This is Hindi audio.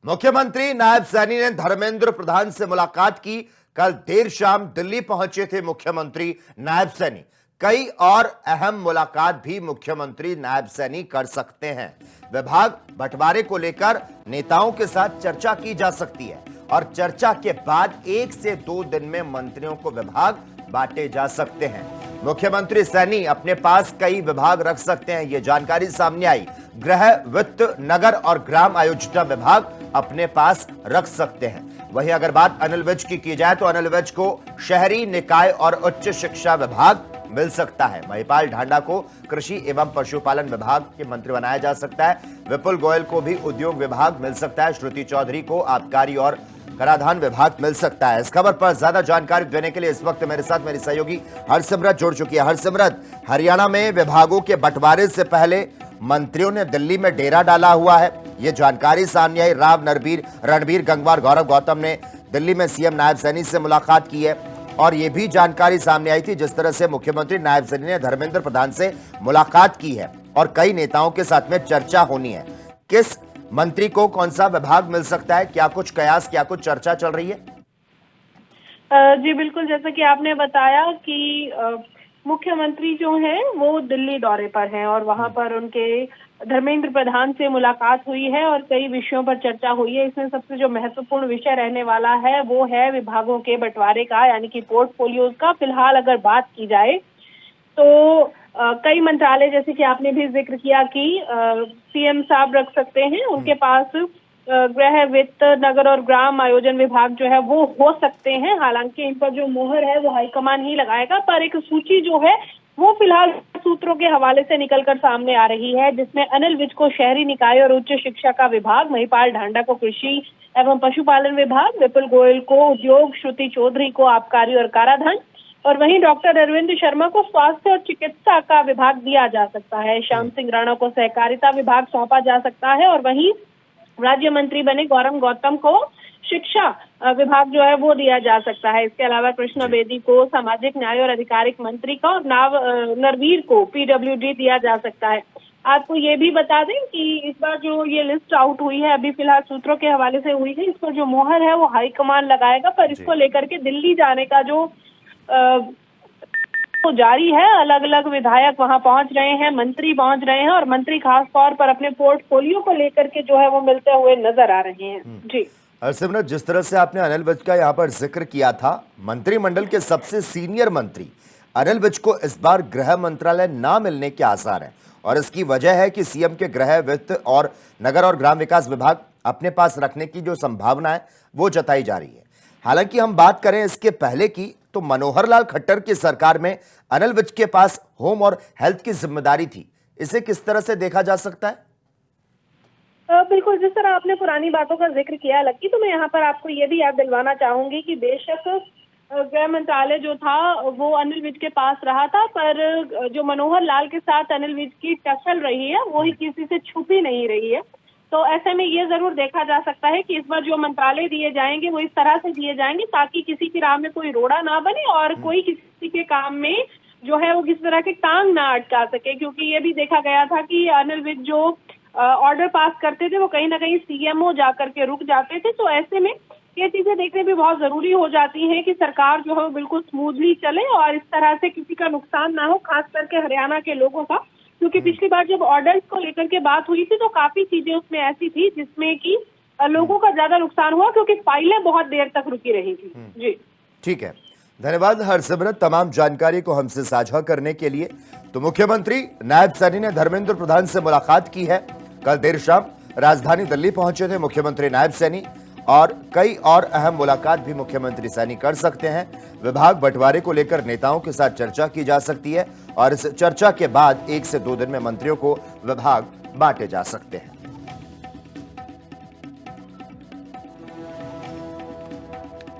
मुख्यमंत्री नायब सैनी ने धर्मेंद्र प्रधान से मुलाकात की। कल देर शाम दिल्ली पहुंचे थे मुख्यमंत्री नायब सैनी। कई और अहम मुलाकात भी मुख्यमंत्री नायब सैनी कर सकते हैं। विभाग बंटवारे को लेकर नेताओं के साथ चर्चा की जा सकती है और चर्चा के बाद 1 से 2 दिन में मंत्रियों को विभाग बांटे जा सकते हैं। मुख्यमंत्री सैनी अपने पास कई विभाग रख सकते हैं, यह जानकारी सामने आई। गृह, वित्त, नगर और ग्राम आयोजना विभाग अपने पास रख सकते हैं। वहीं अगर बात अनिल विज की जाए तो अनिल विज को शहरी निकाय और उच्च शिक्षा विभाग मिल सकता है। महिपाल ढांडा को कृषि एवं पशुपालन विभाग के मंत्री बनाया जा सकता है। विपुल गोयल को भी उद्योग विभाग मिल सकता है। श्रुति चौधरी को आबकारी और कराधान विभाग मिल सकता है। इस खबर पर ज्यादा जानकारी देने के लिए इस वक्त मेरे साथ मेरी सहयोगी हरसिमरत जुड़ चुकी है। हरसिमरत, हरियाणा में विभागों के बंटवारे से पहले मंत्रियों ने दिल्ली में डेरा डाला हुआ है, ये जानकारी सामने आई। राव रणबीर गंगवार, गौरव गौतम ने दिल्ली में सीएम नायब सैनी से मुलाकात की है और यह भी जानकारी सामने आई थी जिस तरह से मुख्यमंत्री नायब सैनी ने धर्मेंद्र प्रधान से मुलाकात की है और कई नेताओं के साथ में चर्चा होनी है। किस मंत्री को कौन सा विभाग मिल सकता है, क्या कुछ कयास, क्या कुछ चर्चा चल रही है? जी बिल्कुल, जैसा कि आपने बताया कि मुख्यमंत्री जो हैं वो दिल्ली दौरे पर हैं और वहां पर उनके धर्मेंद्र प्रधान से मुलाकात हुई है और कई विषयों पर चर्चा हुई है। इसमें सबसे जो महत्वपूर्ण विषय रहने वाला है वो है विभागों के बंटवारे का, यानी कि पोर्टफोलियोज का। फिलहाल अगर बात की जाए तो कई मंत्रालय, जैसे कि आपने भी जिक्र किया कि सीएम साहब रख सकते हैं, उनके पास गृह, वित्त, नगर और ग्राम आयोजन विभाग जो है वो हो सकते हैं। हालांकि इन पर जो मोहर है वो हाईकमान ही लगाएगा, पर एक सूची जो है वो फिलहाल सूत्रों के हवाले से निकलकर सामने आ रही है, जिसमें अनिल विज को शहरी निकाय और उच्च शिक्षा का विभाग, महिपाल ढांडा को कृषि एवं पशुपालन विभाग, विपुल गोयल को उद्योग, श्रुति चौधरी को आबकारी और कराधान और वहीं डॉक्टर अरविंद शर्मा को स्वास्थ्य और चिकित्सा का विभाग दिया जा सकता है। श्याम सिंह राणा को सहकारिता विभाग सौंपा जा सकता है और वहीं राज्य मंत्री बने गौरव गौतम को शिक्षा विभाग जो है वो दिया जा सकता है। इसके अलावा कृष्णा बेदी को सामाजिक न्याय और अधिकारिक मंत्री का और नरवीर को पीडब्ल्यूडी दिया जा सकता है। आपको ये भी बता दें कि इस बार जो ये लिस्ट आउट हुई है, अभी फिलहाल सूत्रों के हवाले से हुई है, इस पर जो मोहर है वो हाईकमान लगाएगा, पर इसको लेकर के दिल्ली जाने का जो तो जारी है। अलग अलग विधायक वहां पहुंच रहे हैं, मंत्री पहुंच रहे हैं और मंत्री खास तौर पर अपने पोर्टफोलियो को लेकर के जो है वो मिलते हुए नजर आ रहे हैं। जी हरसिमरत, जिस तरह से आपने अनिल विज का यहाँ पर जिक्र किया था, मंत्रिमंडल के सबसे सीनियर मंत्री अनिल विज को इस बार गृह मंत्रालय ना मिलने के आसार हैं और इसकी वजह है कि सीएम के गृह, वित्त और नगर और ग्राम विकास विभाग अपने पास रखने की जो संभावना है वो जताई जा रही है। हालांकि हम बात करें इसके पहले की तो मनोहर लाल खट्टर की सरकार में अनिल विज के पास होम और हेल्थ की जिम्मेदारी थी। इसे किस तरह से देखा जा सकता है? बिल्कुल, जिस तरह आपने पुरानी बातों का जिक्र किया लक्की, तो मैं यहाँ पर आपको ये भी याद दिलवाना चाहूंगी कि बेशक गृह मंत्रालय जो था वो अनिल विज के पास रहा था, पर जो मनोहर लाल के साथ अनिल विज की टसल रही है वो ही किसी से छुपी नहीं रही है। तो ऐसे में ये जरूर देखा जा सकता है कि इस बार जो मंत्रालय दिए जाएंगे वो इस तरह से दिए जाएंगे ताकि किसी की राह में कोई रोड़ा ना बने और कोई किसी के काम में जो है वो किसी तरह की टांग ना अटका सके। क्योंकि ये भी देखा गया था कि अनिल विज जो ऑर्डर पास करते थे वो कहीं ना कहीं सीएमओ जाकर के रुक जाते थे। तो ऐसे में ये चीजें देखने भी बहुत जरूरी हो जाती हैं कि सरकार जो है वो बिल्कुल स्मूथली चले और इस तरह से किसी का नुकसान ना हो, खास करके हरियाणा के लोगों का। क्योंकि पिछली बार जब ऑर्डर्स को लेकर के बात हुई थी तो काफी चीजें उसमें ऐसी थी जिसमें कि लोगों का ज्यादा नुकसान हुआ क्योंकि फाइलें बहुत देर तक रुकी रही थी। जी ठीक है, धन्यवाद हरसिमरत तमाम जानकारी को हमसे साझा करने के लिए। तो मुख्यमंत्री नायब सैनी ने धर्मेंद्र प्रधान से मुलाकात की है। कल देर शाम राजधानी दिल्ली पहुंचे थे मुख्यमंत्री नायब सैनी और कई और अहम मुलाकात भी मुख्यमंत्री सैनी कर सकते हैं। विभाग बंटवारे को लेकर नेताओं के साथ चर्चा की जा सकती है और इस चर्चा के बाद 1 से 2 दिन में मंत्रियों को विभाग बांटे जा सकते हैं।